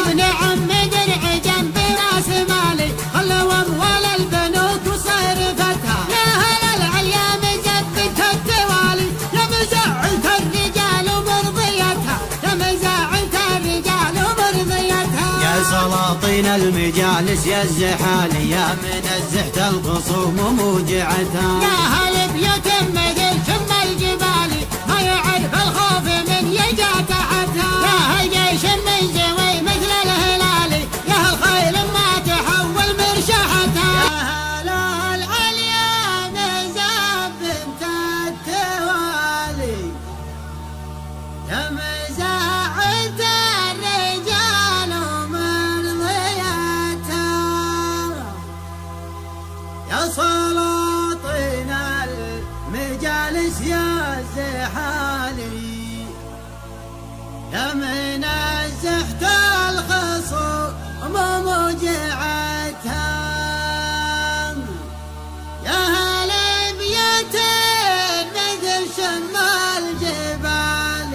ابن عم درع جنب راس مالي خلوا اموال البنوك وصرفتها يا هلا العليا مزبت التوالي يا مزعلت الرجال ومرضيتها يا مزعلت الرجال ومرضيتها يا سلاطين المجالس يا الزحالي يا منزهة الخصوم وموجعتها يا هل بيوت مثل شم الجبال ما يعرف الخوف من يجا تحتها يا هل جيش من زوي مثل الهلالي يا هل خيل ما تحول مرشحتها يا هلا العليا مزبت التوالي يا مزعلت الرجال ومرضيتها يا سلاطين المجالس يا زحالي يا منزهت الخصوم وموجعتها يا هل بيت مثل شم الجبال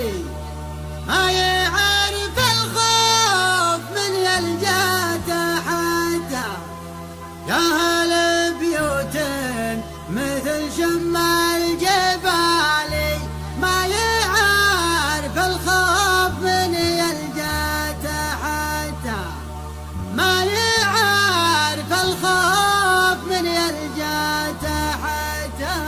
ما يعرف الخوف من يلجا تحتها يا هل بيوت مثل شم الجبال ما يعرف الخوف من يلجا تحتها ما يعرف الخوف من يلجا تحتها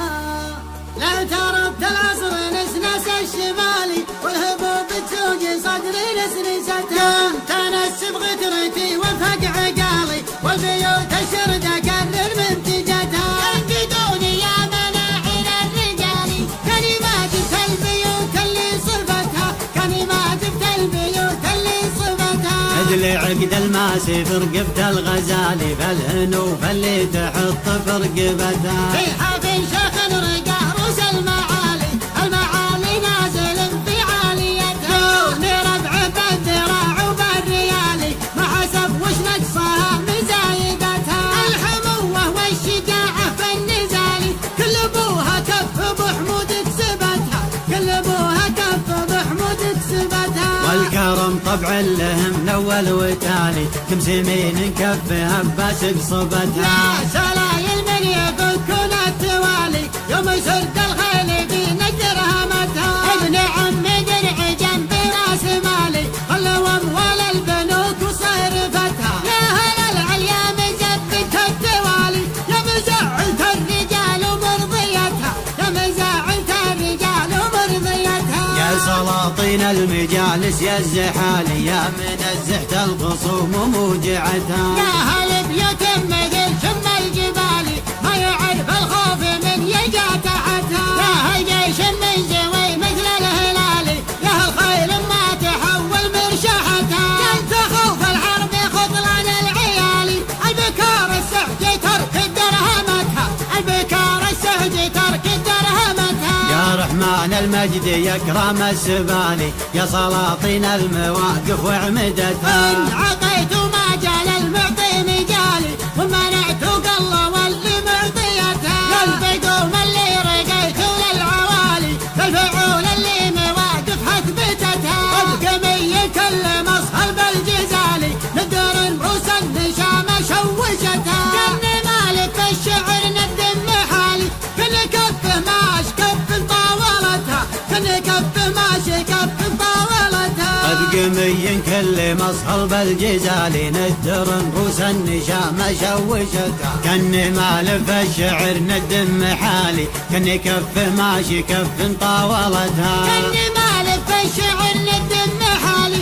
لا تربت العصر نسنس الشمالي والهبوب تسوق صدري نسنستها تنسب غدرتي وفق عقالي والبيوت الشردة كرر منتجتها انقذوني يا مناعل الرجال كاني ما جبت البيوت اللي صفتها كاني ما جبت البيوت اللي صفتها ادلي عقد الماسي في رقبة الغزالي فالهنو فاللي تحط في رقبتها في حفل شيخ رقع روس المعالي المعالي نازل في عاليتها ربع بالذراع وبالريالي ما حسب وش نقصها مزايدتها الحموة والشجاعة في النزال كل ابوها كف بحمود كسبتها كل ابوها كف بحمود كسبتها والكرم طبع لهم من اول وتالي كم سمين كف هباس بصبتها يا سلايل من يفكون التوالي يوم سرد الخيل في نجر همتها ابن عم درع جنب راس مالي خلوا اموال البنوك وصرفتها يا هلا العليا مزبت التوالي يا مزعلت الرجال ومرضيتها يا مزعلت الرجال ومرضيتها يا سلاطين المجالس يا الزحالي يا منزهة الخصوم وموجعتها يا هل بيوت مثل شم الجبال ما يعرف الخوف من يجا تحتها يا هل جيش من زوي مثل الهلالي يا هل خيل ما تحول مرشحتها انت خوف الحرب خذلان العيالي البكار السهج ترك درهمتها البكار السهج ترك درهمتها يا رحمن المجد يا كرام السبالي يا سلاطين المواقف وعمدتها ان عطيت ما جال المعطي مجالي ومنعت قله واللي معطيتها البقوم اللي رقيت للعوالي الفعول اللي مواقف اثبتتها القمي كل مصهر بالجزالي ندر روس النشام شوشتها كن مالك في الشعر ندم حالي كن كف ماش كف طاولتها كن كف ماشي كف طاولتها قمي كل مصهر بالجزالي ندر روس النشام شوشتها كن مالف الشعر ندم حالي كن كف ماشي كف طاولتها كن مالف الشعر ندم حالي